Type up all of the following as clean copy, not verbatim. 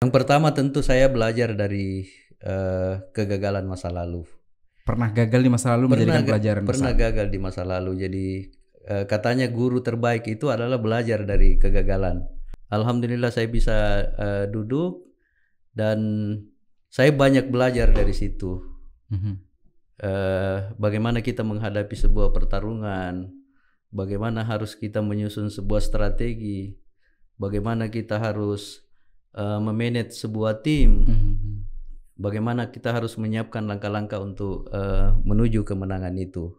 Yang pertama tentu saya belajar dari kegagalan masa lalu. Pernah gagal di masa lalu menjadikan pelajaran Pernah besar. gagal di masa lalu. Jadi katanya guru terbaik itu adalah belajar dari kegagalan. Alhamdulillah saya bisa duduk dan saya banyak belajar dari situ. Bagaimana kita menghadapi sebuah pertarungan, bagaimana harus kita menyusun sebuah strategi, bagaimana kita harus memanage sebuah tim, bagaimana kita harus menyiapkan langkah-langkah untuk menuju kemenangan itu.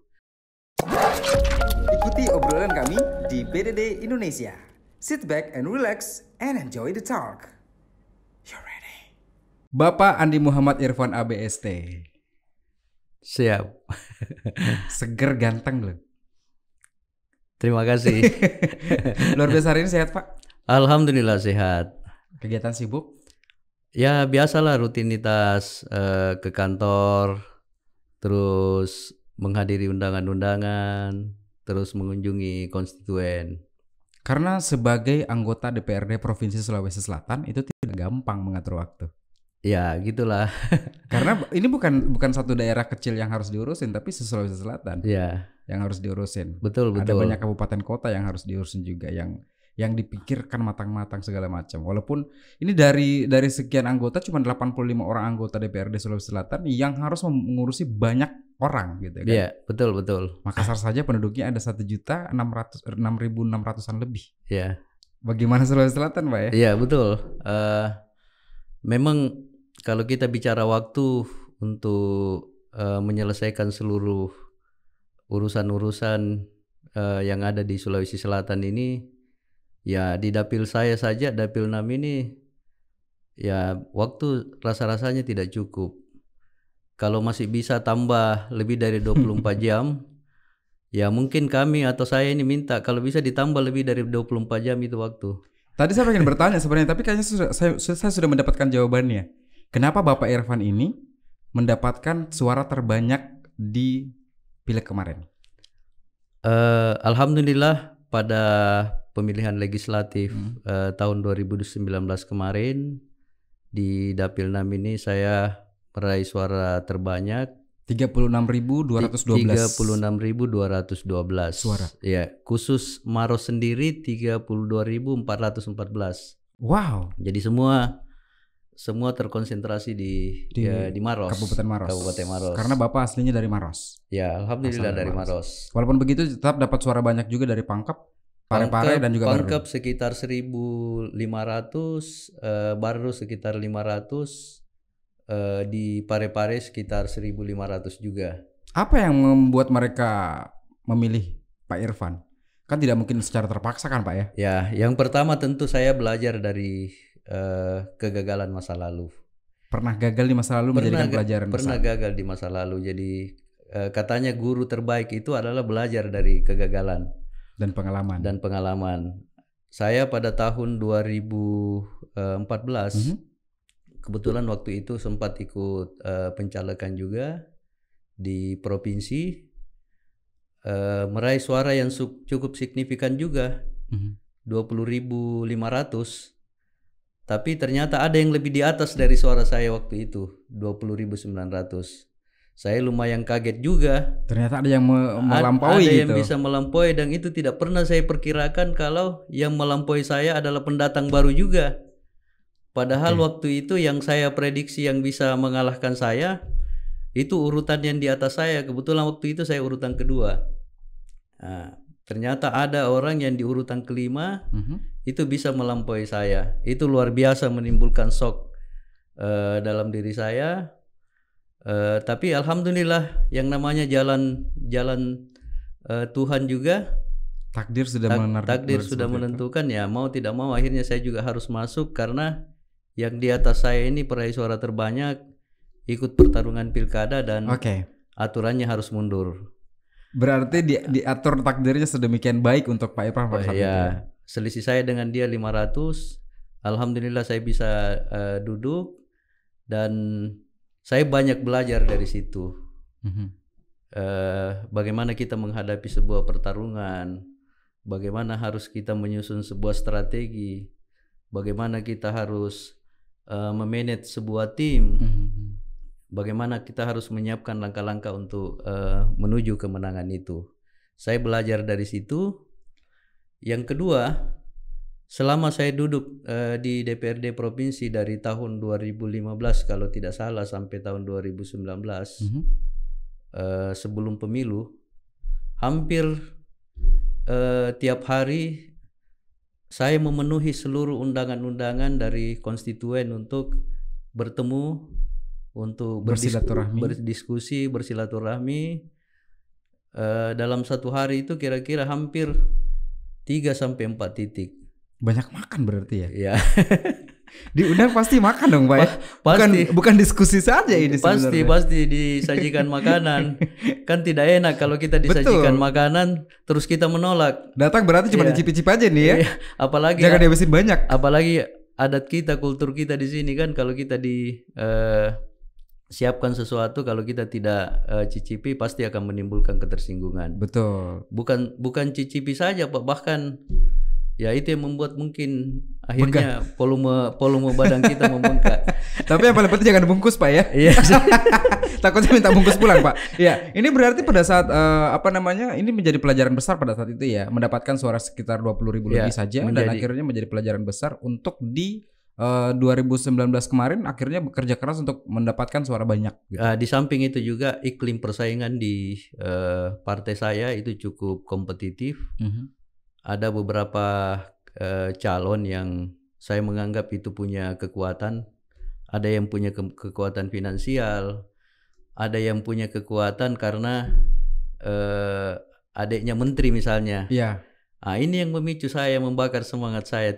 Ikuti obrolan kami di PDD Indonesia. Sit back and relax and enjoy the talk. You ready? Bapak Andi Muhammad Irfan ABST. Siap. Seger ganteng loh. Terima kasih. Luar biasa, hari ini sehat Pak? Alhamdulillah sehat. Kegiatan sibuk? Ya biasalah rutinitas ke kantor, terus menghadiri undangan-undangan, terus mengunjungi konstituen. Karena sebagai anggota DPRD Provinsi Sulawesi Selatan itu tidak gampang mengatur waktu. Ya gitulah. Karena ini bukan satu daerah kecil yang harus diurusin, tapi Sulawesi Selatan Ya. yang harus diurusin. Betul. Ada banyak kabupaten kota yang harus diurusin juga, yang dipikirkan matang-matang segala macam. Walaupun ini dari sekian anggota cuma 85 orang anggota DPRD Sulawesi Selatan yang harus mengurusi banyak orang gitu kan. Iya, betul. Makassar saja penduduknya ada 1.600.000-an lebih. Ya. Bagaimana Sulawesi Selatan, Pak ya? Iya, betul. Memang kalau kita bicara waktu untuk menyelesaikan seluruh urusan-urusan yang ada di Sulawesi Selatan ini, ya di dapil saya saja, dapil 6 ini, ya waktu rasa-rasanya tidak cukup. Kalau masih bisa tambah lebih dari 24 jam, ya mungkin kami atau saya ini minta kalau bisa ditambah lebih dari 24 jam itu waktu. Tadi saya pengen bertanya sebenarnya, tapi kayaknya saya sudah mendapatkan jawabannya. Kenapa Bapak Irfan ini mendapatkan suara terbanyak di pileg kemarin? Alhamdulillah pada pemilihan legislatif tahun 2019 kemarin di dapil 6 ini saya meraih suara terbanyak 36.212 suara. Ya, khusus Maros sendiri 32.414. Wow. Jadi semua terkonsentrasi di Maros. Kabupaten Maros. Karena Bapak aslinya dari Maros. Ya, alhamdulillah dari Maros. Walaupun begitu tetap dapat suara banyak juga dari Pangkep, Pare-Pare dan juga Pangkep sekitar 1.500, Baru sekitar 500. Di Pare-Pare sekitar 1.500 juga. Apa yang membuat mereka memilih Pak Irfan? Kan tidak mungkin secara terpaksa kan Pak ya? Ya, yang pertama tentu saya belajar dari kegagalan masa lalu. Pernah gagal di masa lalu menjadikan pelajaran besar. Pernah gagal di masa lalu. Jadi katanya guru terbaik itu adalah belajar dari kegagalan dan pengalaman. Saya pada tahun 2014 kebetulan waktu itu sempat ikut pencalekan juga di provinsi, meraih suara yang cukup signifikan juga, 20.500. Tapi ternyata ada yang lebih di atas dari suara saya waktu itu, 20.900. Saya lumayan kaget juga. Ternyata ada yang melampaui ada gitu. Yang bisa melampaui, dan itu tidak pernah saya perkirakan kalau yang melampaui saya adalah pendatang baru juga. Padahal waktu itu yang saya prediksi yang bisa mengalahkan saya itu urutan yang di atas saya. Kebetulan waktu itu saya urutan kedua. Nah, ternyata ada orang yang di urutan kelima itu bisa melampaui saya. Itu luar biasa, menimbulkan shock dalam diri saya. Tapi alhamdulillah yang namanya jalan Tuhan juga. Takdir sudah menentukan ya, mau tidak mau akhirnya saya juga harus masuk karena yang di atas saya ini peraih suara terbanyak ikut pertarungan pilkada dan aturannya harus mundur. Berarti diatur takdirnya sedemikian baik untuk Pak Irfan pada saat itu. Selisih saya dengan dia 500. Alhamdulillah saya bisa duduk dan saya banyak belajar dari situ. Bagaimana kita menghadapi sebuah pertarungan, bagaimana harus kita menyusun sebuah strategi, bagaimana kita harus memanage sebuah tim. Mhm. Bagaimana kita harus menyiapkan langkah-langkah untuk menuju kemenangan itu. Saya belajar dari situ. Yang kedua, selama saya duduk di DPRD provinsi dari tahun 2015 kalau tidak salah sampai tahun 2019, sebelum pemilu, hampir tiap hari saya memenuhi seluruh undangan-undangan dari konstituen untuk bertemu, untuk berdiskusi, bersilaturahmi. Dalam satu hari itu kira-kira hampir 3-4 titik. Banyak makan berarti ya? Ya. Diundang pasti makan dong Pak ya? Bukan diskusi saja ini sebenarnya. Pasti disajikan makanan. Kan tidak enak kalau kita disajikan makanan terus kita menolak. Datang berarti cuma dicicip-cicip aja nih ya. Apalagi jangan dihabisin banyak. Apalagi adat kita, kultur kita di sini kan, kalau kita siapkan sesuatu, kalau kita tidak cicipi pasti akan menimbulkan ketersinggungan. Betul. Bukan cicipi saja Pak, bahkan ya itu yang membuat mungkin akhirnya volume badan kita membengkak. Tapi yang paling penting jangan bungkus Pak ya. Iya. Takutnya minta bungkus pulang Pak. Ya, ini berarti pada saat ini menjadi pelajaran besar pada saat itu ya, mendapatkan suara sekitar 20.000 lebih saja, dan akhirnya menjadi pelajaran besar untuk di 2019 kemarin akhirnya bekerja keras untuk mendapatkan suara banyak. Gitu. Di samping itu juga iklim persaingan di partai saya itu cukup kompetitif. Ada beberapa calon yang saya menganggap itu punya kekuatan. Ada yang punya kekuatan finansial, ada yang punya kekuatan karena adiknya menteri misalnya. Iya. Nah, ini yang memicu saya, membakar semangat saya.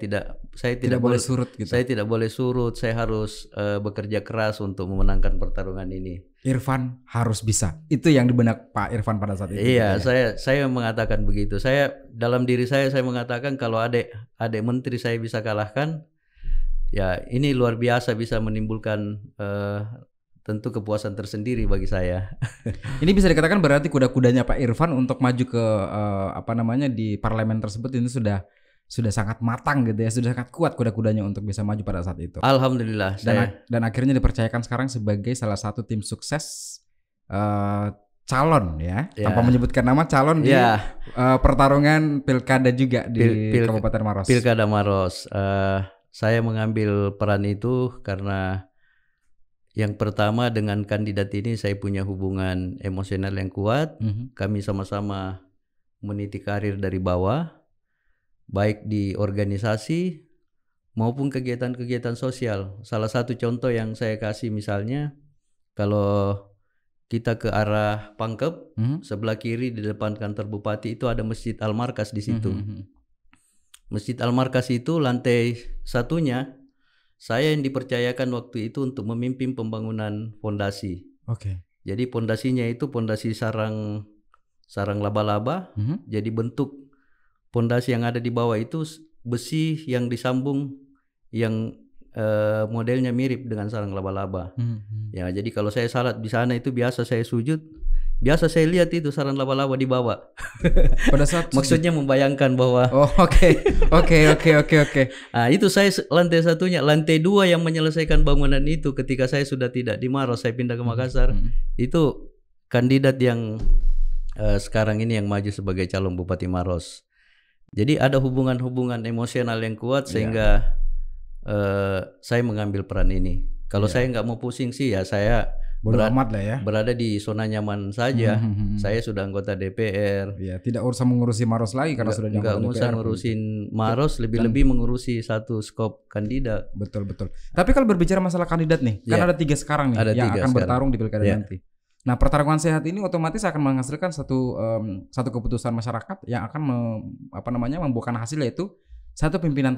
Saya tidak boleh surut gitu. Saya tidak boleh surut. Saya harus bekerja keras untuk memenangkan pertarungan ini. Irfan harus bisa. Itu yang di benak Pak Irfan pada saat itu. Iya, saya mengatakan begitu. Saya dalam diri saya mengatakan kalau adik menteri saya bisa kalahkan, ya ini luar biasa, bisa menimbulkan tentu kepuasan tersendiri bagi saya. Ini bisa dikatakan berarti kuda-kudanya Pak Irfan untuk maju ke di parlemen tersebut ini sudah sangat matang gitu ya, sudah sangat kuat kuda-kudanya untuk bisa maju pada saat itu. Alhamdulillah. Dan akhirnya dipercayakan sekarang sebagai salah satu tim sukses calon ya, tanpa menyebutkan nama, calon di pertarungan pilkada juga di Kabupaten Maros. Pilkada Maros. Saya mengambil peran itu karena yang pertama, dengan kandidat ini saya punya hubungan emosional yang kuat. Kami sama-sama meniti karir dari bawah, baik di organisasi maupun kegiatan-kegiatan sosial. Salah satu contoh yang saya kasih misalnya, kalau kita ke arah Pangkep, sebelah kiri di depan kantor bupati itu ada Masjid Al-Markas di situ. Masjid Al-Markas itu lantai satunya saya yang dipercayakan waktu itu untuk memimpin pembangunan fondasi. Oke. Jadi fondasinya itu fondasi sarang laba-laba. Jadi bentuk fondasi yang ada di bawah itu besi yang disambung yang modelnya mirip dengan sarang laba-laba. Ya, jadi kalau saya salat di sana itu biasa saya sujud, biasa saya lihat itu sarang laba-laba di bawah. Pada saat maksudnya membayangkan bahwa Oke. Nah, itu saya lantai satunya. Lantai 2 yang menyelesaikan bangunan itu ketika saya sudah tidak di Maros, saya pindah ke Makassar. Itu kandidat yang sekarang ini yang maju sebagai calon Bupati Maros. Jadi ada hubungan-hubungan emosional yang kuat sehingga saya mengambil peran ini. Kalau saya nggak mau pusing sih ya saya berada di zona nyaman saja. Saya sudah anggota DPR. Ya, tidak usah mengurusi Maros lagi karena sudah nggak usah ngurusin Maros, lebih mengurusi satu skop kandidat. Betul. Tapi kalau berbicara masalah kandidat nih, kan ada 3 sekarang nih yang akan bertarung di pilkada nanti. Nah, pertarungan sehat ini otomatis akan menghasilkan satu keputusan masyarakat yang akan membuahkan hasil, yaitu satu pimpinan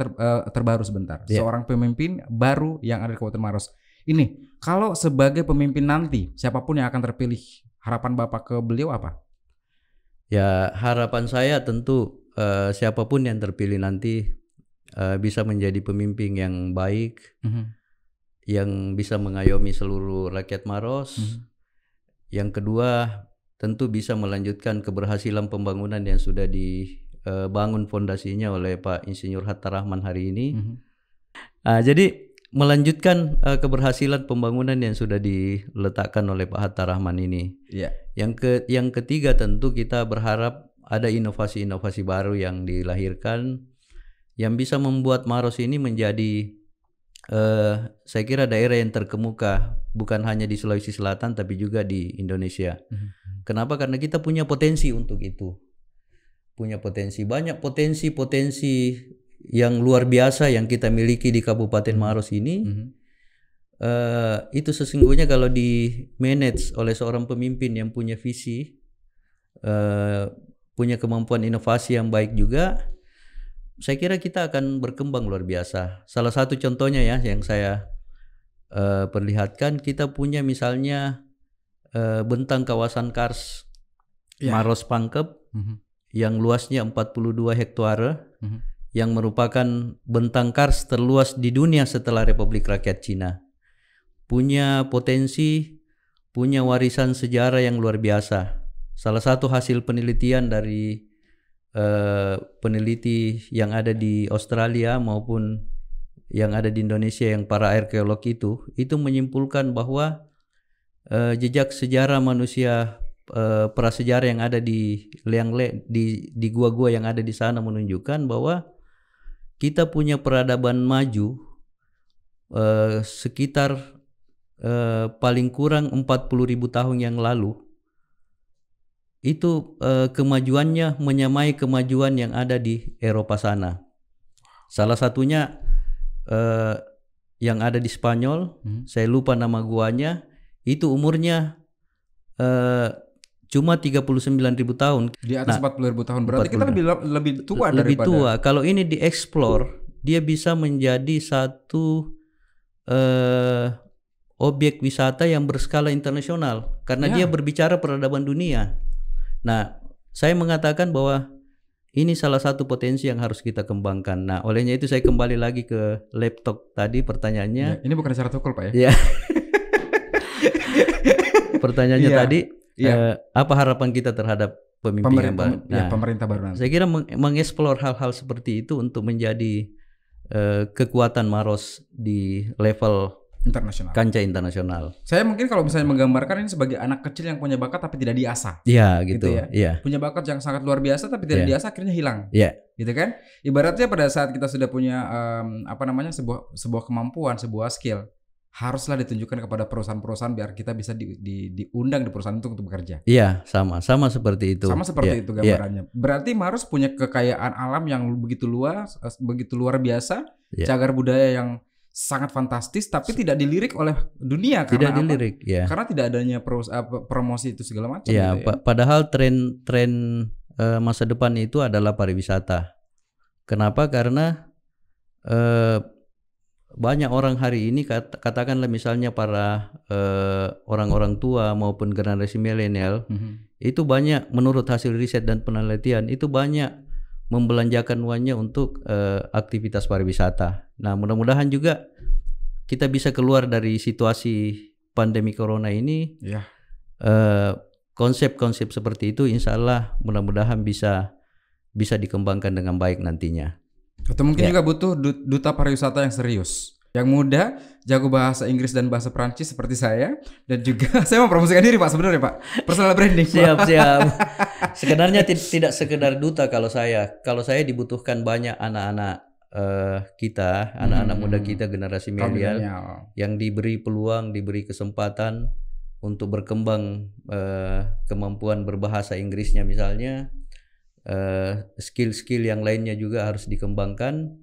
terbaru sebentar, seorang pemimpin baru yang ada di Kabupaten Maros. Ini kalau sebagai pemimpin nanti siapapun yang akan terpilih, harapan Bapak ke beliau apa? Ya, harapan saya tentu siapapun yang terpilih nanti bisa menjadi pemimpin yang baik, yang bisa mengayomi seluruh rakyat Maros. Yang kedua, tentu bisa melanjutkan keberhasilan pembangunan yang sudah dibangun fondasinya oleh Pak Insinyur Hatta Rahman hari ini. Jadi melanjutkan keberhasilan pembangunan yang sudah diletakkan oleh Pak Hatta Rahman ini. Iya. Yang ketiga tentu kita berharap ada inovasi-inovasi baru yang dilahirkan yang bisa membuat Maros ini menjadi saya kira daerah yang terkemuka bukan hanya di Sulawesi Selatan tapi juga di Indonesia. Kenapa? Karena kita punya potensi untuk itu. Punya potensi, banyak potensi yang luar biasa yang kita miliki di Kabupaten Maros ini. Itu sesungguhnya kalau di manage oleh seorang pemimpin yang punya visi, punya kemampuan inovasi yang baik juga, saya kira kita akan berkembang luar biasa. Salah satu contohnya ya yang saya perlihatkan, kita punya misalnya bentang kawasan kars Maros Pangkep yang luasnya 42 hektare, yang merupakan bentang kars terluas di dunia setelah Republik Rakyat Cina. Punya potensi, punya warisan sejarah yang luar biasa. Salah satu hasil penelitian dari peneliti yang ada di Australia maupun yang ada di Indonesia yang para arkeolog itu menyimpulkan bahwa jejak sejarah manusia prasejarah yang ada di Liangle, di gua-gua yang ada di sana menunjukkan bahwa kita punya peradaban maju sekitar paling kurang 40.000 tahun yang lalu. Itu kemajuannya menyamai kemajuan yang ada di Eropa sana. Salah satunya yang ada di Spanyol, saya lupa nama guanya, itu umurnya cuma 39.000 tahun. Di atas 40.000 tahun. Berarti kita lebih tua daripada. Lebih tua. Kalau ini dieksplor, dia bisa menjadi satu objek wisata yang berskala internasional karena dia berbicara peradaban dunia. Nah, saya mengatakan bahwa ini salah satu potensi yang harus kita kembangkan. Nah, olehnya itu saya kembali lagi ke laptop tadi pertanyaannya. Ya, ini bukan acara tukul, Pak ya? Ya. Pertanyaannya tadi, apa harapan kita terhadap pemimpin yang baru? Nah, pemerintah baru nanti. Saya kira mengeksplor hal-hal seperti itu untuk menjadi kekuatan Maros di level internasional, kancah internasional. Saya mungkin kalau misalnya menggambarkan ini sebagai anak kecil yang punya bakat tapi tidak diasah. Iya, gitu ya. Iya. Punya bakat yang sangat luar biasa tapi tidak diasah, akhirnya hilang. Iya. Gitu kan? Ibaratnya pada saat kita sudah punya sebuah kemampuan, sebuah skill, haruslah ditunjukkan kepada perusahaan-perusahaan biar kita bisa diundang di perusahaan itu untuk bekerja. Iya, sama seperti itu. Sama seperti itu gambarannya. Berarti Maros punya kekayaan alam yang begitu luas, begitu luar biasa, cagar budaya yang sangat fantastis, tapi tidak dilirik oleh dunia karena tidak dilirik, ya. Karena tidak adanya promosi itu segala macam. Ya, gitu ya. Padahal tren masa depan itu adalah pariwisata. Kenapa? Karena banyak orang hari ini katakanlah misalnya para orang-orang tua maupun generasi milenial itu banyak, menurut hasil riset dan penelitian, itu banyak membelanjakan uangnya untuk aktivitas pariwisata. Nah, mudah-mudahan juga kita bisa keluar dari situasi pandemi corona ini. Ya. Konsep-konsep seperti itu insya Allah mudah-mudahan bisa dikembangkan dengan baik nantinya. Atau mungkin juga butuh duta pariwisata yang serius, yang muda, jago bahasa Inggris dan bahasa Prancis seperti saya, dan juga saya mau promosikan diri Pak sebenarnya Pak, personal branding. Siap. Sebenarnya tidak sekedar duta kalau saya dibutuhkan banyak anak-anak kita, anak-anak muda kita generasi milenial yang diberi peluang, diberi kesempatan untuk berkembang kemampuan berbahasa Inggrisnya misalnya, skill-skill yang lainnya juga harus dikembangkan.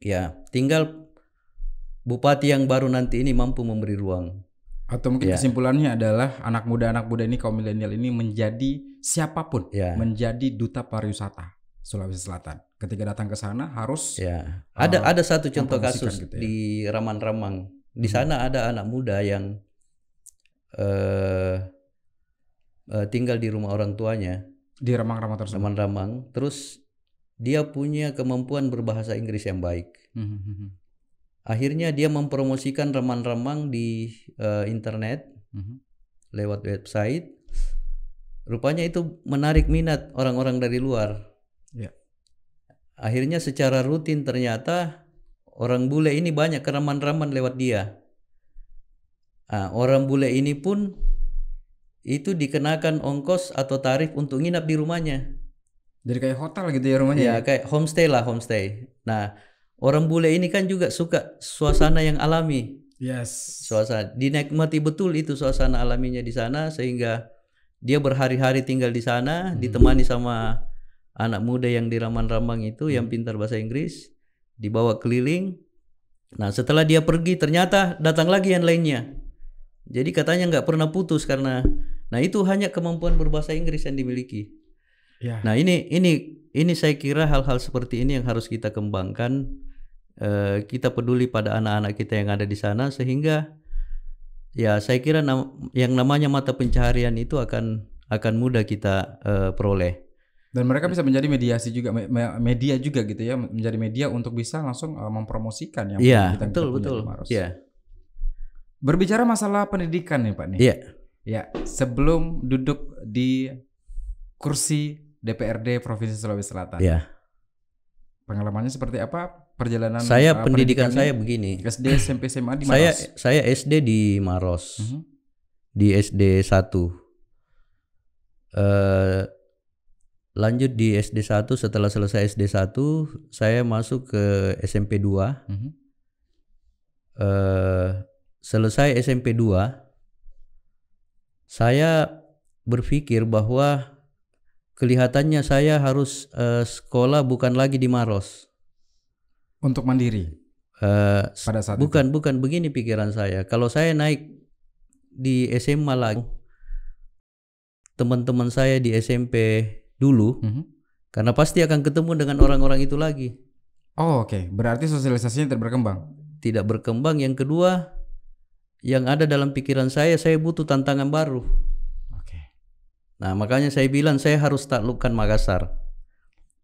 Ya, tinggal bupati yang baru nanti ini mampu memberi ruang. Atau mungkin kesimpulannya adalah anak muda ini, kaum milenial ini menjadi siapapun, menjadi duta pariwisata Sulawesi Selatan. Ketika datang ke sana harus ada satu contoh kasus gitu ya. Di Ramang-Ramang. Di sana ada anak muda yang tinggal di rumah orang tuanya di Ramang-Ramang tersebut. Ramang-Ramang, terus dia punya kemampuan berbahasa Inggris yang baik. Akhirnya dia mempromosikan Ramang-Ramang di internet lewat website. Rupanya itu menarik minat orang-orang dari luar. Akhirnya secara rutin ternyata orang bule ini banyak keraman-raman lewat dia. Orang bule ini pun itu dikenakan ongkos atau tarif untuk nginap di rumahnya. Jadi kayak hotel gitu ya rumahnya. Ya, kayak homestay lah, homestay. Nah, orang bule ini kan juga suka suasana yang alami. Yes. Suasana dinikmati betul itu suasana alaminya di sana, sehingga dia berhari-hari tinggal di sana, ditemani sama anak muda yang di Ramang-Ramang itu yang pintar bahasa Inggris, dibawa keliling. Nah, setelah dia pergi ternyata datang lagi yang lainnya. Jadi katanya nggak pernah putus karena, nah itu hanya kemampuan berbahasa Inggris yang dimiliki. Ya. Nah, ini saya kira hal-hal seperti ini yang harus kita kembangkan. Kita peduli pada anak-anak kita yang ada di sana, sehingga ya saya kira yang namanya mata pencaharian itu akan mudah kita peroleh. Dan mereka bisa menjadi mediasi juga, media juga gitu ya, menjadi media untuk bisa langsung mempromosikan yang kita betul. Ya. Berbicara masalah pendidikan nih Pak nih. Iya. Ya, sebelum duduk di kursi DPRD Provinsi Sulawesi Selatan. Iya. Pengalamannya seperti apa? Perjalanan pendidikan saya begini. SD, SMP, SMA di Maros. Saya SD di Maros. Di SD 1. Lanjut di SD 1, setelah selesai SD 1 saya masuk ke SMP 2. Selesai SMP 2 saya berpikir bahwa kelihatannya saya harus sekolah bukan lagi di Maros. Untuk mandiri? Pada saat bukan begini pikiran saya. Kalau saya naik di SMA lagi, teman-teman saya di SMP dulu, karena pasti akan ketemu dengan orang-orang itu lagi. Oh oke. Berarti sosialisasinya tidak berkembang? Tidak berkembang. Yang kedua, yang ada dalam pikiran saya butuh tantangan baru. Nah, makanya saya bilang saya harus taklukkan Makassar.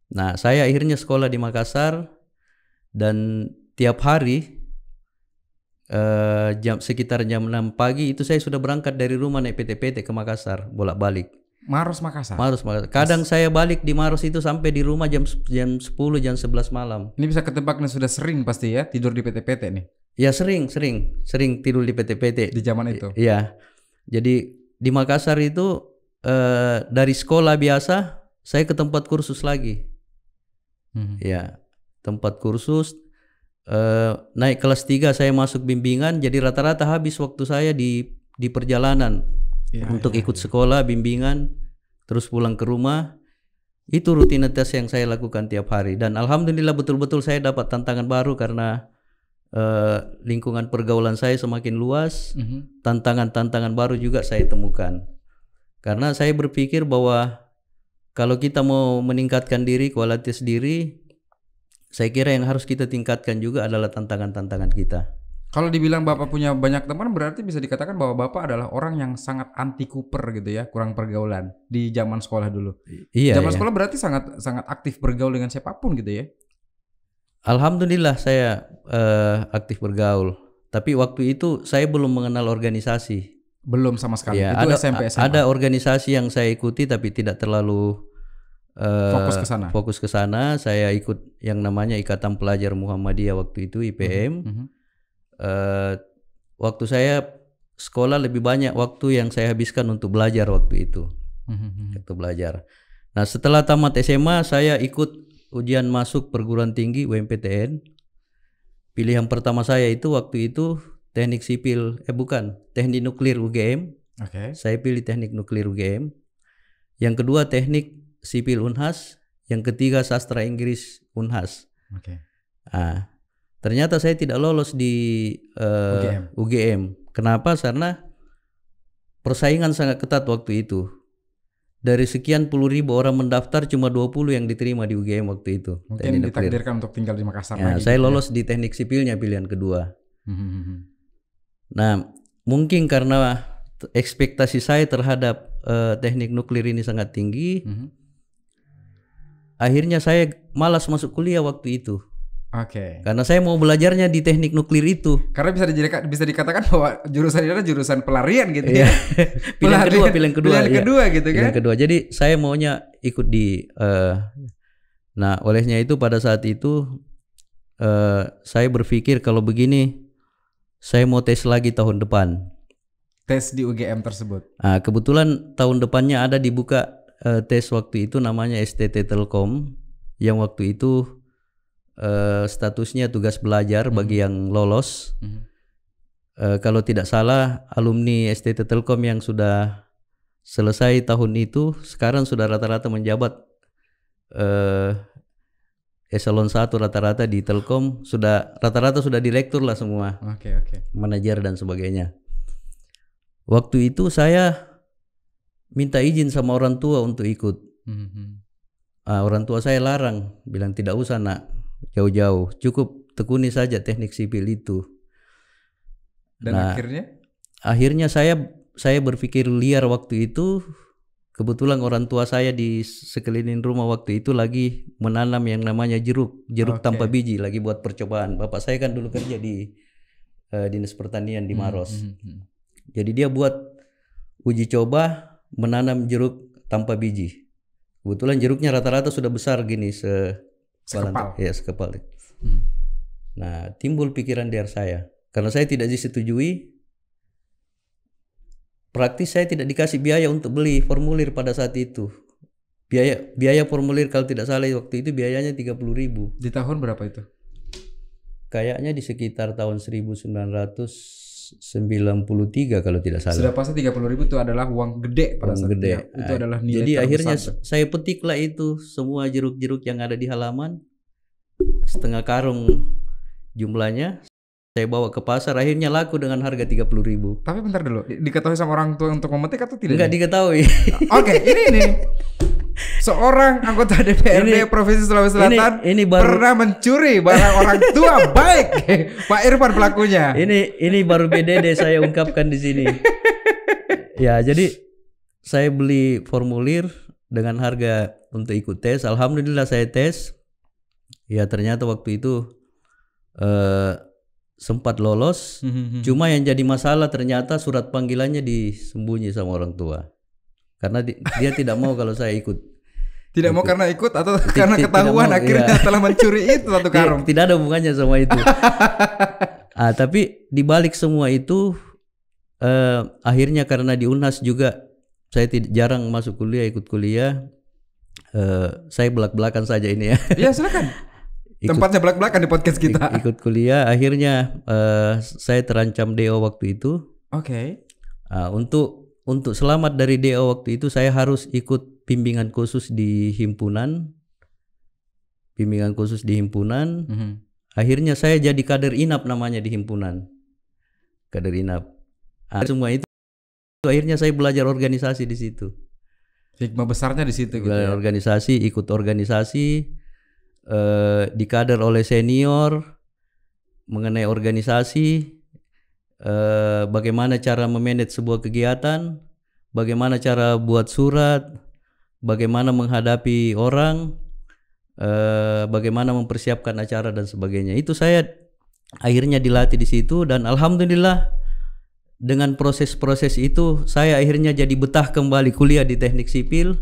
Nah, saya akhirnya sekolah di Makassar, dan tiap hari sekitar jam 6 pagi itu saya sudah berangkat dari rumah naik PT-PT ke Makassar, bolak-balik. Maros Makassar. Kadang saya balik di Maros itu sampai di rumah jam 10, jam 11 malam. Ini bisa ketebak nih, sudah sering pasti ya tidur di PT-PT nih. Ya sering tidur di PT-PT di zaman itu. Iya. Jadi di Makassar itu dari sekolah biasa saya ke tempat kursus lagi. Ya, tempat kursus. Naik kelas 3 saya masuk bimbingan, jadi rata-rata habis waktu saya di perjalanan untuk ikut sekolah, bimbingan, terus pulang ke rumah. Itu rutinitas yang saya lakukan tiap hari, dan alhamdulillah betul-betul saya dapat tantangan baru karena lingkungan pergaulan saya semakin luas. Tantangan-tantangan baru juga saya temukan, karena saya berpikir bahwa kalau kita mau meningkatkan diri, kualitas diri, saya kira yang harus kita tingkatkan juga adalah tantangan-tantangan kita. Kalau dibilang Bapak punya banyak teman, berarti bisa dikatakan bahwa Bapak adalah orang yang sangat anti kuper gitu ya, kurang pergaulan di zaman sekolah dulu. Iya. Zaman sekolah berarti sangat aktif bergaul dengan siapapun gitu ya. Alhamdulillah saya aktif bergaul. Tapi waktu itu saya belum mengenal organisasi. Belum sama sekali. Ya, itu ada, SMP SMA. Ada organisasi yang saya ikuti tapi tidak terlalu fokus ke sana. Saya ikut yang namanya Ikatan Pelajar Muhammadiyah waktu itu, IPM. Waktu saya sekolah lebih banyak waktu yang saya habiskan untuk belajar waktu itu. Untuk belajar. Nah, setelah tamat SMA saya ikut ujian masuk perguruan tinggi UMPTN. Pilihan pertama saya itu waktu itu teknik sipil, teknik nuklir UGM. Saya pilih teknik nuklir UGM. Yang kedua teknik sipil Unhas. Yang ketiga sastra Inggris Unhas. Ternyata saya tidak lolos di UGM. Kenapa? Karena persaingan sangat ketat waktu itu. Dari sekian puluh ribu orang mendaftar, cuma 20 yang diterima di UGM waktu itu. Mungkin ditakdirkan untuk tinggal di Makassar lagi. Saya lolos di teknik sipilnya pilihan kedua. Nah, mungkin karena ekspektasi saya terhadap teknik nuklir ini sangat tinggi, akhirnya saya malas masuk kuliah waktu itu. Karena saya mau belajarnya di teknik nuklir itu. Karena bisa dikatakan bahwa jurusan ini adalah jurusan pelarian gitu ya. Pilihan kedua gitu kan. Pilihan kedua. Jadi saya maunya ikut di nah, olehnya itu pada saat itu saya berpikir kalau begini, saya mau tes lagi tahun depan. Tes di UGM tersebut. Nah, kebetulan tahun depannya ada dibuka tes waktu itu namanya STT Telkom, yang waktu itu statusnya tugas belajar bagi yang lolos. Kalau tidak salah alumni STT Telkom yang sudah selesai tahun itu sekarang sudah rata-rata menjabat eselon 1 rata-rata di Telkom, sudah rata-rata sudah direktur lah semua. Oke. Manajer dan sebagainya. Waktu itu saya minta izin sama orang tua untuk ikut. Orang tua saya larang, bilang tidak usah nak, jauh-jauh, cukup tekuni saja teknik sipil itu. Dan akhirnya saya berpikir liar waktu itu. Kebetulan orang tua saya di sekeliling rumah waktu itu lagi menanam yang namanya jeruk tanpa biji, lagi buat percobaan. Bapak saya kan dulu kerja di Dinas Pertanian di Maros. Jadi dia buat uji coba menanam jeruk tanpa biji. Kebetulan jeruknya rata-rata sudah besar gini sekepal. Ya, sekepal. Nah, timbul pikiran di saya. Karena saya tidak disetujui, praktis saya tidak dikasih biaya untuk beli formulir pada saat itu. Biaya formulir kalau tidak salah waktu itu biayanya 30.000. Di tahun berapa itu? Kayaknya di sekitar tahun 1993 kalau tidak salah. Sudah pasti 30.000 itu adalah uang gede pada saat itu. Itu adalah nilai jadi akhirnya terbesar. Saya petiklah itu semua jeruk-jeruk yang ada di halaman, setengah karung jumlahnya. Saya bawa ke pasar, akhirnya laku dengan harga 30.000. Tapi bentar dulu, diketahui sama orang tua untuk memetik atau tidak? Enggak diketahui. Oke, ini seorang anggota DPRD Provinsi Sulawesi Selatan ini pernah mencuri barang orang tua. Baik, Pak Irfan pelakunya. Ini baru BDD saya ungkapkan di sini. Ya, jadi saya beli formulir dengan harga untuk ikut tes. Alhamdulillah saya tes. Ya ternyata waktu itu sempat lolos. Cuma yang jadi masalah ternyata surat panggilannya disembunyi sama orang tua. Karena dia tidak mau kalau saya ikut. Tidak mau karena ikut atau karena ketahuan akhirnya telah mencuri itu satu karung. Tidak ada hubungannya sama itu. Tapi dibalik semua itu akhirnya karena di Unhas juga saya jarang masuk kuliah, ikut kuliah. Saya belak-belakan saja ini ya. Iya silakan. Tempatnya belak-belakan di podcast kita. Ikut kuliah, akhirnya saya terancam DO waktu itu. Oke. Untuk selamat dari DO waktu itu saya harus ikut bimbingan khusus di himpunan. Akhirnya saya jadi kader inap namanya di himpunan. Kader inap. Semua itu akhirnya saya belajar organisasi di situ. Hikmah besarnya di situ gitu ya. Organisasi, ikut organisasi. Dikader oleh senior mengenai organisasi, bagaimana cara memanage sebuah kegiatan, bagaimana cara buat surat, bagaimana menghadapi orang, bagaimana mempersiapkan acara dan sebagainya. Itu saya akhirnya dilatih di situ dan alhamdulillah dengan proses-proses itu saya akhirnya jadi betah kembali kuliah di teknik sipil.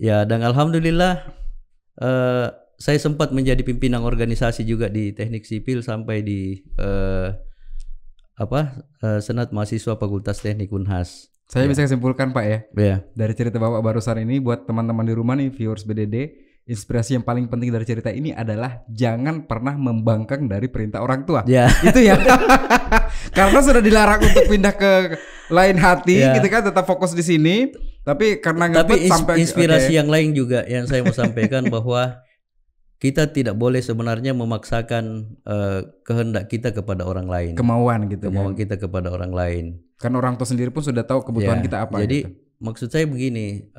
Ya dan alhamdulillah saya sempat menjadi pimpinan organisasi juga di teknik sipil sampai di Senat Mahasiswa Fakultas Teknik Unhas. Saya bisa simpulkan Pak ya. Ya. Dari cerita Bapak barusan ini buat teman-teman di rumah nih viewers BDD, inspirasi yang paling penting dari cerita ini adalah jangan pernah membangkang dari perintah orang tua. Ya. Itu ya. Karena sudah dilarang untuk pindah ke lain hati gitu kan, tetap fokus di sini. Tapi karena sampai inspirasi yang lain juga yang saya mau sampaikan bahwa kita tidak boleh sebenarnya memaksakan kehendak kita kepada orang lain. Kemauan gitu. Kemauan kita kepada orang lain. Kan orang tua sendiri pun sudah tahu kebutuhan kita apa. Jadi gitu. Maksud saya begini,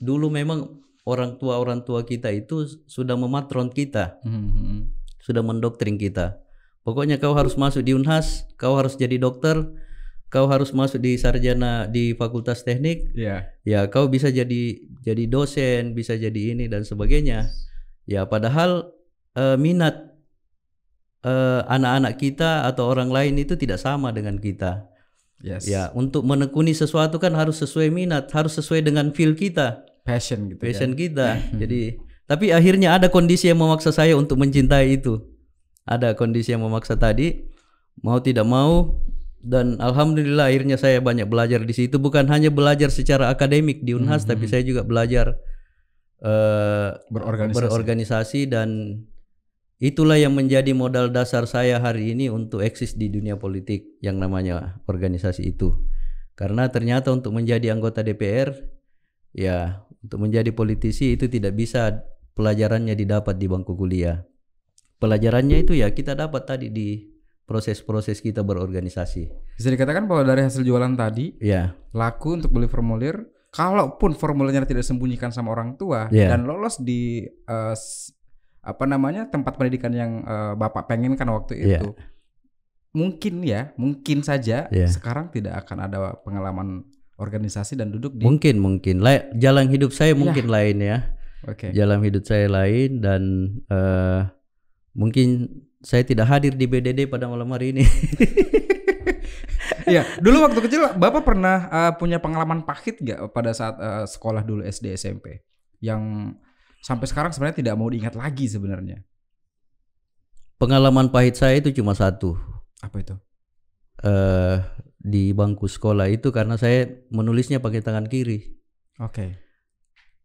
dulu memang orang tua kita itu sudah mematron kita, sudah mendoktrin kita. Pokoknya kau harus masuk di Unhas, kau harus jadi dokter, kau harus masuk di sarjana di Fakultas Teknik. Ya kau bisa jadi dosen, bisa jadi ini dan sebagainya. Ya padahal minat anak-anak kita atau orang lain itu tidak sama dengan kita. Ya untuk menekuni sesuatu kan harus sesuai minat, harus sesuai dengan feel kita, passion gitu. Passion kita. Jadi tapi akhirnya ada kondisi yang memaksa saya untuk mencintai itu. ada kondisi yang memaksa tadi, mau tidak mau, dan alhamdulillah akhirnya saya banyak belajar di situ. Bukan hanya belajar secara akademik di Unhas, tapi saya juga belajar berorganisasi, dan itulah yang menjadi modal dasar saya hari ini untuk eksis di dunia politik yang namanya organisasi itu. Karena ternyata untuk menjadi anggota DPR, ya untuk menjadi politisi itu tidak bisa pelajarannya didapat di bangku kuliah. Pelajarannya itu ya kita dapat tadi di proses-proses kita berorganisasi. Bisa dikatakan bahwa dari hasil jualan tadi, Ya, laku untuk beli formulir, kalaupun formulirnya tidak disembunyikan sama orang tua dan lolos di tempat pendidikan yang Bapak pengenkan waktu itu, mungkin saja sekarang tidak akan ada pengalaman organisasi dan duduk di mungkin jalan hidup saya mungkin lain ya. Jalan hidup saya lain, dan mungkin saya tidak hadir di BDD pada malam hari ini. Iya, dulu waktu kecil Bapak pernah punya pengalaman pahit nggak pada saat sekolah dulu SD SMP yang sampai sekarang sebenarnya tidak mau diingat lagi sebenarnya? Pengalaman pahit saya itu cuma satu. Apa itu? Di bangku sekolah itu karena saya menulisnya pakai tangan kiri.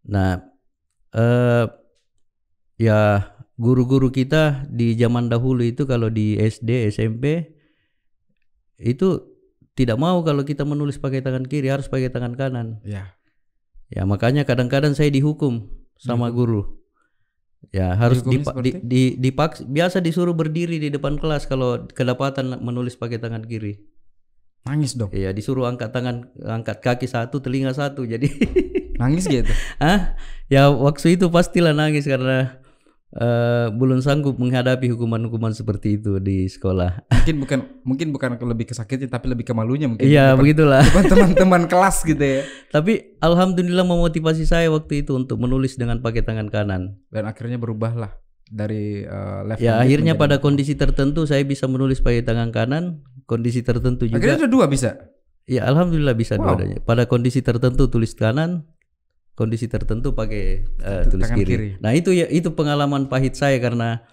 Nah, ya guru-guru kita di zaman dahulu itu kalau di SD, SMP itu tidak mau kalau kita menulis pakai tangan kiri, harus pakai tangan kanan. Ya makanya kadang-kadang saya dihukum sama guru. Ya harus dipaksa, biasa disuruh berdiri di depan kelas kalau kedapatan menulis pakai tangan kiri. Nangis dong? Iya, disuruh angkat kaki satu, telinga satu, jadi nangis gitu? Ya waktu itu pastilah nangis karena belum sanggup menghadapi hukuman-hukuman seperti itu di sekolah. Mungkin bukan lebih kesakitnya, tapi lebih ke malunya mungkin. Iya, begitulah. Teman-teman kelas gitu ya. Tapi alhamdulillah memotivasi saya waktu itu untuk menulis dengan pakai tangan kanan. Dan akhirnya berubahlah dari level. Ya akhirnya pada kondisi tertentu saya bisa menulis pakai tangan kanan, kondisi tertentu juga. Akhirnya ada dua bisa. Ya alhamdulillah bisa dua-duanya. Pada kondisi tertentu tulis kanan, kondisi tertentu pakai tulis kiri. Nah itu pengalaman pahit saya karena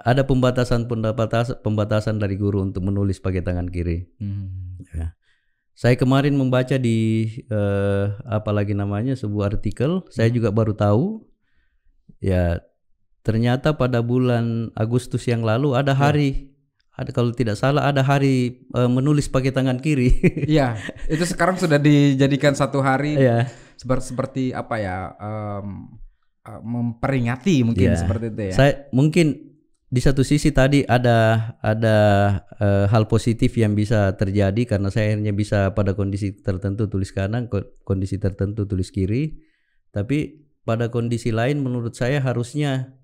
ada pembatasan dari guru untuk menulis pakai tangan kiri. Ya. Saya kemarin membaca di sebuah artikel, saya juga baru tahu. Ya ternyata pada bulan Agustus yang lalu ada hari. Kalau tidak salah ada hari menulis pakai tangan kiri. Iya, itu sekarang sudah dijadikan satu hari seperti apa ya, memperingati mungkin seperti itu ya. Saya mungkin di satu sisi tadi ada hal positif yang bisa terjadi karena saya akhirnya bisa pada kondisi tertentu tulis kanan, kondisi tertentu tulis kiri. Tapi pada kondisi lain menurut saya harusnya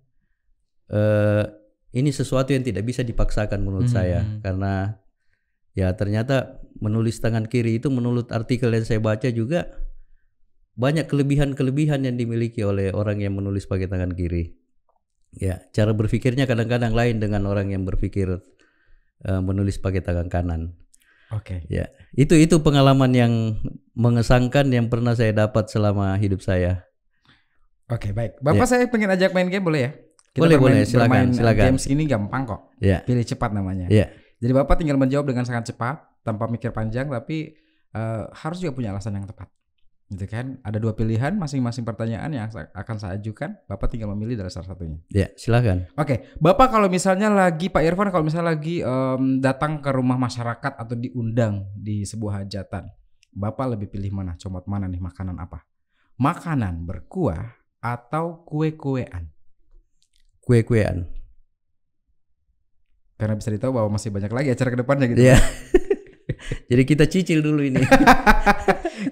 ini sesuatu yang tidak bisa dipaksakan menurut saya, karena ya ternyata menulis tangan kiri itu menurut artikel yang saya baca juga banyak kelebihan-kelebihan yang dimiliki oleh orang yang menulis pakai tangan kiri. Ya, cara berpikirnya kadang-kadang lain dengan orang yang berpikir menulis pakai tangan kanan. Ya, itu pengalaman yang mengesankan yang pernah saya dapat selama hidup saya. Baik. Bapak saya pengen ajak main game boleh ya? Boleh, silakan. Games ini gampang kok. Pilih cepat namanya. Jadi Bapak tinggal menjawab dengan sangat cepat tanpa mikir panjang, tapi harus juga punya alasan yang tepat. Gitu kan? Ada dua pilihan masing-masing pertanyaan yang akan saya ajukan. Bapak tinggal memilih dari salah satunya. Ya, silakan. Bapak kalau misalnya lagi Pak Irfan kalau misalnya lagi datang ke rumah masyarakat atau diundang di sebuah hajatan, Bapak lebih pilih mana? Comot mana nih, makanan apa? Makanan berkuah atau kue-kuean? Kue-kuean. Karena bisa ditahu bahwa masih banyak lagi acara ke depannya gitu. Iya. Jadi kita cicil dulu ini.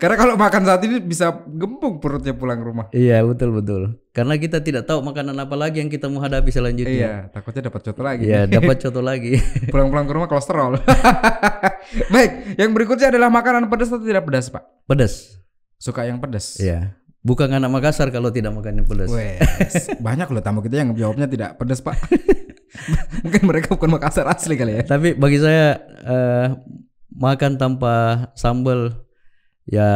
Karena kalau makan saat ini bisa gembung perutnya pulang rumah. Iya, betul. Karena kita tidak tahu makanan apa lagi yang kita mau hadapi selanjutnya. Iya, takutnya dapat coto lagi. Iya, dapat coto lagi. Pulang-pulang ke rumah kolesterol. Baik, yang berikutnya adalah makanan pedas atau tidak pedas, Pak? Pedas. Suka yang pedas? Iya. Bukan anak Makassar kalau tidak makan yang pedas. Banyak loh tamu kita yang jawabnya tidak pedas, Pak. Mungkin mereka bukan Makassar asli kali ya. Tapi bagi saya makan tanpa sambal ya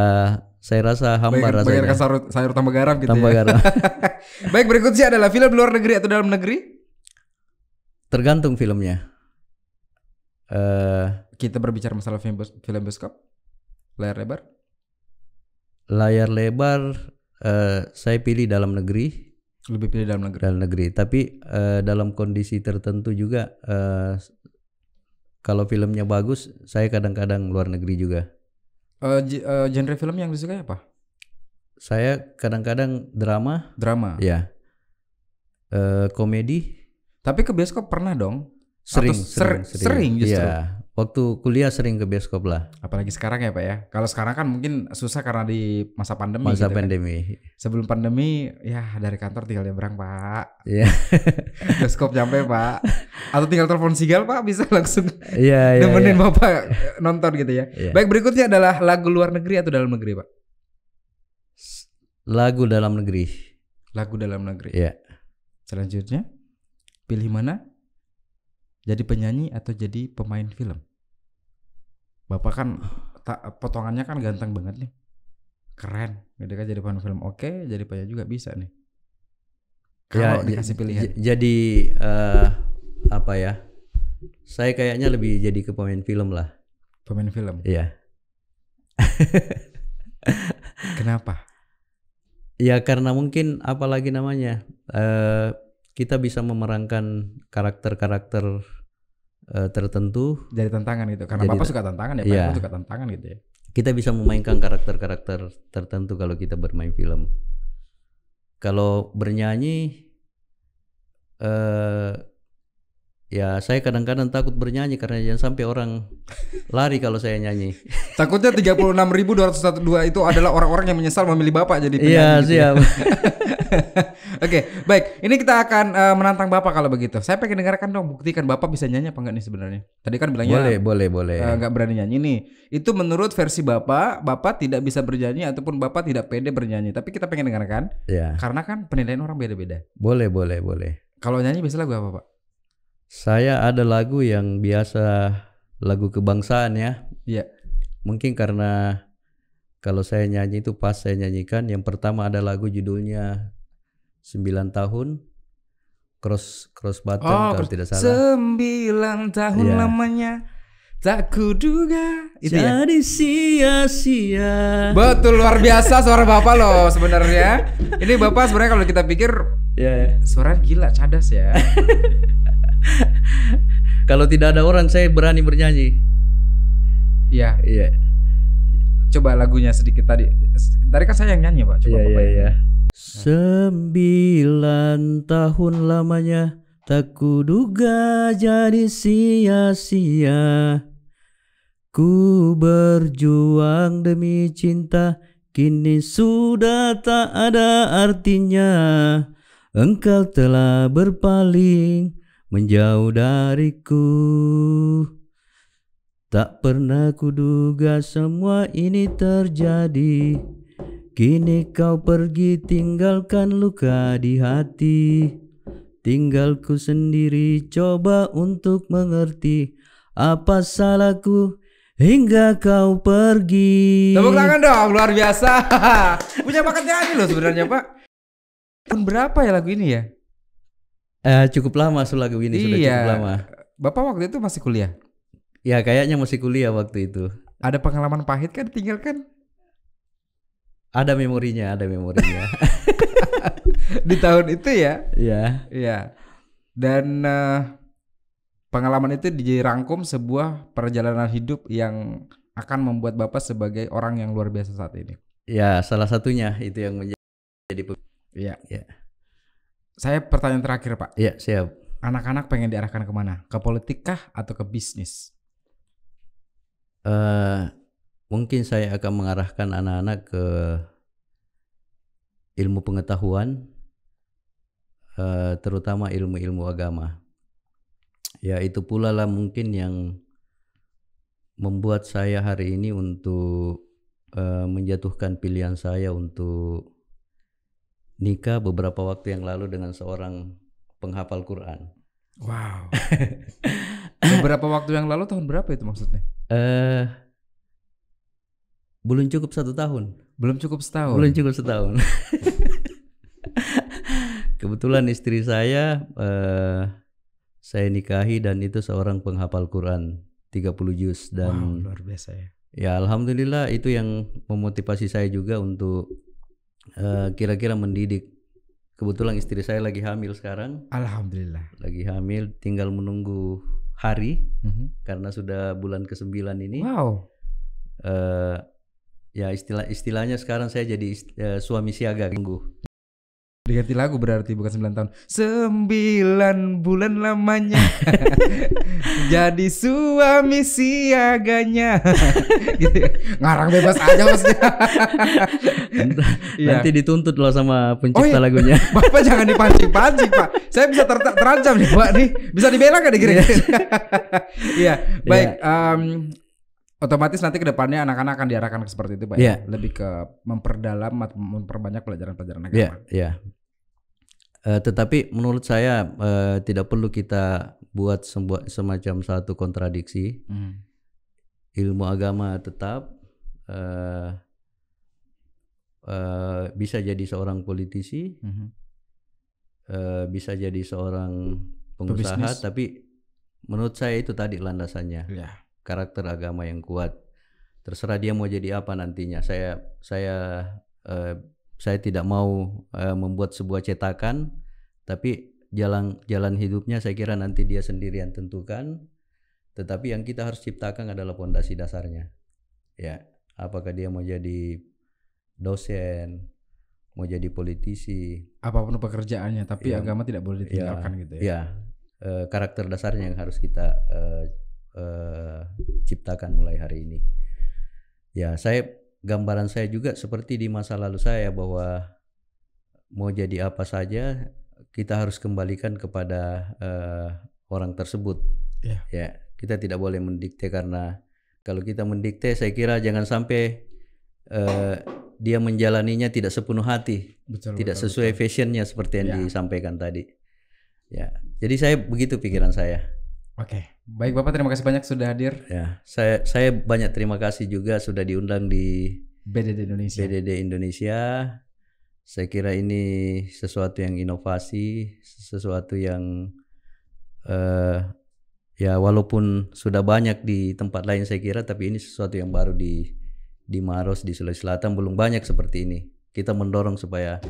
saya rasa hambar rasanya. Bagaikan sayur tambah garam gitu tambah ya. Garam. Baik, berikutnya adalah film luar negeri atau dalam negeri? Tergantung filmnya. Kita berbicara masalah film bioskop, layar lebar. Layar lebar saya pilih dalam negeri. Lebih pilih dalam negeri. Dalam negeri. Tapi dalam kondisi tertentu juga kalau filmnya bagus, saya kadang-kadang luar negeri juga. Genre film yang disukai apa? Saya kadang-kadang drama. Drama. Ya. Komedi. Tapi ke bioskop pernah dong? Sering Justru. Iya. Waktu kuliah sering ke bioskop lah. Apalagi sekarang ya Pak ya. Kalau sekarang kan mungkin susah karena di masa pandemi. Masa gitu pandemi. Kan. Sebelum pandemi ya dari kantor tinggal nyebrang Pak. Iya. Bioskop nyampe Pak. Atau tinggal telepon Sigal Pak, bisa langsung nemenin iya. Bapak nonton gitu ya. Iya. Baik, berikutnya adalah lagu luar negeri atau dalam negeri Pak? Lagu dalam negeri. Lagu dalam negeri. Iya. Selanjutnya pilih mana? Jadi penyanyi atau jadi pemain film? Bapak kan potongannya kan ganteng banget nih. Keren. Gitu kan, jadi pemain film oke, jadi penyanyi juga bisa nih. Kalau dikasih pilihan. Jadi apa ya? Saya kayaknya lebih jadi ke pemain film lah. Pemain film. Iya. Kenapa? Ya karena mungkin apalagi namanya kita bisa memerankan karakter-karakter tertentu. Jadi tantangan gitu. Karena Bapak suka tantangan ya, Pak. Iya. Bapak suka tantangan gitu ya. Kita bisa memainkan karakter-karakter tertentu kalau kita bermain film. Kalau bernyanyi, ya saya kadang-kadang takut bernyanyi karena jangan sampai orang lari kalau saya nyanyi. Takutnya 36.202 itu adalah orang-orang yang menyesal memilih Bapak jadi penyanyi. Iya, gitu siap. ya. Oke, baik. Ini kita akan menantang Bapak kalau begitu. Saya pengen dengarkan dong, buktikan Bapak bisa nyanyi apa enggak nih sebenarnya. Tadi kan bilangnya Boleh. Enggak berani nyanyi nih. Itu menurut versi Bapak tidak bisa bernyanyi ataupun Bapak tidak pede bernyanyi. Tapi kita pengen dengarkan. Ya. Karena kan penilaian orang beda-beda. Boleh. Kalau nyanyi biasa lagu apa, Pak? Saya ada lagu yang biasa lagu kebangsaan ya. Iya. Mungkin karena kalau saya nyanyi itu pas saya nyanyikan. Yang pertama ada lagu judulnya 9 tahun cross button kalau tidak salah. 9 tahun lamanya tak kuduga. Itu jadi sia-sia. Betul, luar biasa suara Bapak loh sebenarnya. Ini Bapak sebenarnya kalau kita pikir suara gila, cadas ya. Kalau tidak ada orang saya berani bernyanyi. Iya. Coba lagunya sedikit tadi. Tadi kan saya yang nyanyi Pak. Coba Bapak. Iya. 9 tahun lamanya tak kuduga jadi sia-sia. Ku berjuang demi cinta, kini sudah tak ada artinya. Engkau telah berpaling menjauh dariku. Tak pernah kuduga semua ini terjadi. Kini kau pergi tinggalkan luka di hati. Tinggalku sendiri coba untuk mengerti apa salahku hingga kau pergi. Tepuk tangan dong, luar biasa. Punya bakat nyanyi loh sebenarnya Pak. Tahun berapa ya lagu ini ya? Cukup lama lagu ini sudah cukup lama. Bapak waktu itu masih kuliah? Ya kayaknya masih kuliah waktu itu. Ada pengalaman pahit kan ditinggalkan? Ada memorinya. Di tahun itu ya? Iya. Dan pengalaman itu dirangkum sebuah perjalanan hidup yang akan membuat Bapak sebagai orang yang luar biasa saat ini. Ya, salah satunya itu yang menjadi. Iya. Saya pertanyaan terakhir Pak. Iya, siap. Anak-anak pengen diarahkan kemana? Ke politik kah atau ke bisnis? Mungkin saya akan mengarahkan anak-anak ke ilmu pengetahuan, terutama ilmu-ilmu agama. Ya itu pula lah mungkin yang membuat saya hari ini untuk menjatuhkan pilihan saya untuk nikah beberapa waktu yang lalu dengan seorang penghafal Quran. Wow. Beberapa waktu yang lalu tahun berapa itu maksudnya? Belum cukup 1 tahun. Belum cukup setahun. Kebetulan istri saya saya nikahi dan itu seorang penghafal Quran 30 juz dan luar biasa ya. ya alhamdulillah itu yang memotivasi saya juga untuk kira-kira mendidik. Kebetulan istri saya lagi hamil sekarang. Alhamdulillah. Lagi hamil, tinggal menunggu hari karena sudah bulan ke-9 ini. Wow. Ya istilahnya sekarang saya jadi suami siaga tunggu. Diganti lagu berarti bukan 9 tahun. 9 bulan lamanya. Jadi suami siaganya. Gitu. Ngarang bebas aja maksudnya. Nanti dituntut loh sama pencipta lagunya. Bapak jangan dipancing-pancing, Pak. Saya bisa terancam nih, Pak nih. Bisa dibela kan kira-kira? Iya, baik. Otomatis nanti ke depannya anak-anak akan diarahkan ke seperti itu, Pak. Yeah. Lebih ke memperdalam atau memperbanyak pelajaran-pelajaran agama. Iya, yeah. Tetapi menurut saya tidak perlu kita buat semacam satu kontradiksi. Ilmu agama tetap bisa jadi seorang politisi, bisa jadi seorang pengusaha, pebisnis. tapi menurut saya itu tadi landasannya. Yeah. Karakter agama yang kuat. Terserah dia mau jadi apa nantinya. Saya tidak mau membuat sebuah cetakan, tapi jalan hidupnya saya kira nanti dia sendiri yang tentukan. Tetapi yang kita harus ciptakan adalah fondasi dasarnya. Ya, apakah dia mau jadi dosen, mau jadi politisi, apapun pekerjaannya, tapi agama tidak boleh ditinggalkan gitu ya. Ya, karakter dasarnya yang harus kita ciptakan mulai hari ini. Ya, gambaran saya juga seperti di masa lalu saya bahwa mau jadi apa saja kita harus kembalikan kepada orang tersebut. Yeah. Ya, kita tidak boleh mendikte, karena kalau kita mendikte saya kira jangan sampai dia menjalaninya tidak sepenuh hati, tidak sesuai fashionnya seperti yang disampaikan tadi. Ya, jadi saya begitu pikiran saya. Oke, baik Bapak, terima kasih banyak sudah hadir. Ya, saya banyak terima kasih juga sudah diundang di BDD Indonesia. Saya kira ini sesuatu yang inovasi, sesuatu yang ya walaupun sudah banyak di tempat lain saya kira, tapi ini sesuatu yang baru di Maros, di Sulawesi Selatan belum banyak seperti ini. Kita mendorong supaya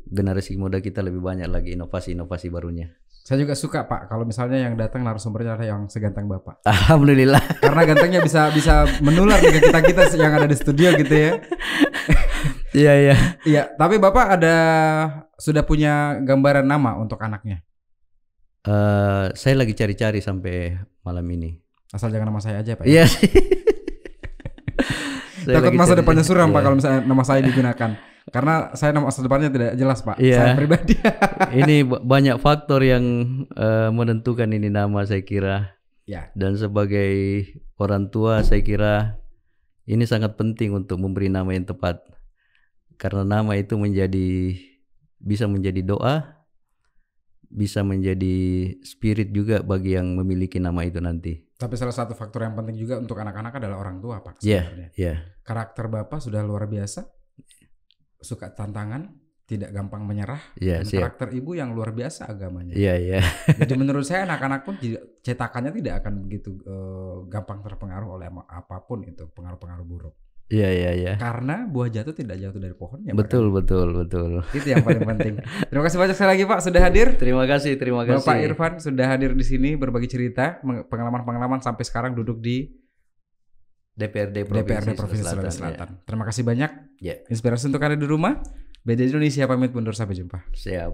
generasi muda kita lebih banyak lagi inovasi-inovasi barunya. Saya juga suka Pak kalau misalnya yang datang narasumbernya ada yang seganteng Bapak. Alhamdulillah. Karena gantengnya bisa menular ke kita yang ada di studio gitu ya. Iya iya. Iya, tapi Bapak sudah punya gambaran nama untuk anaknya? Saya lagi cari-cari sampai malam ini. Asal jangan nama saya aja Pak. Iya sih. Takut masa depannya suram Pak kalau misalnya nama saya digunakan. Karena saya nama masa depannya tidak jelas Pak. Saya pribadi. Ini banyak faktor yang menentukan ini nama saya kira. Ya. Dan sebagai orang tua saya kira ini sangat penting untuk memberi nama yang tepat. Karena nama itu bisa menjadi doa, bisa menjadi spirit juga bagi yang memiliki nama itu nanti. Tapi salah satu faktor yang penting juga untuk anak-anak adalah orang tua Pak. Iya. Karakter Bapak sudah luar biasa. Suka tantangan, tidak gampang menyerah. Dan karakter ibu yang luar biasa agamanya. Iya. Jadi menurut saya anak-anak pun cetakannya tidak akan begitu gampang terpengaruh oleh apapun itu, pengaruh-pengaruh buruk. Iya. Karena buah jatuh tidak jatuh dari pohonnya. Betul. Itu yang paling penting. Terima kasih banyak sekali lagi Pak sudah hadir. Terima kasih. Bapak Irfan sudah hadir di sini berbagi cerita, pengalaman-pengalaman sampai sekarang duduk di DPRD Provinsi Sulawesi Selatan. Terima kasih banyak. Ya. Inspirasi untuk Anda di rumah. BDD Indonesia pamit mundur, sampai jumpa. Siap.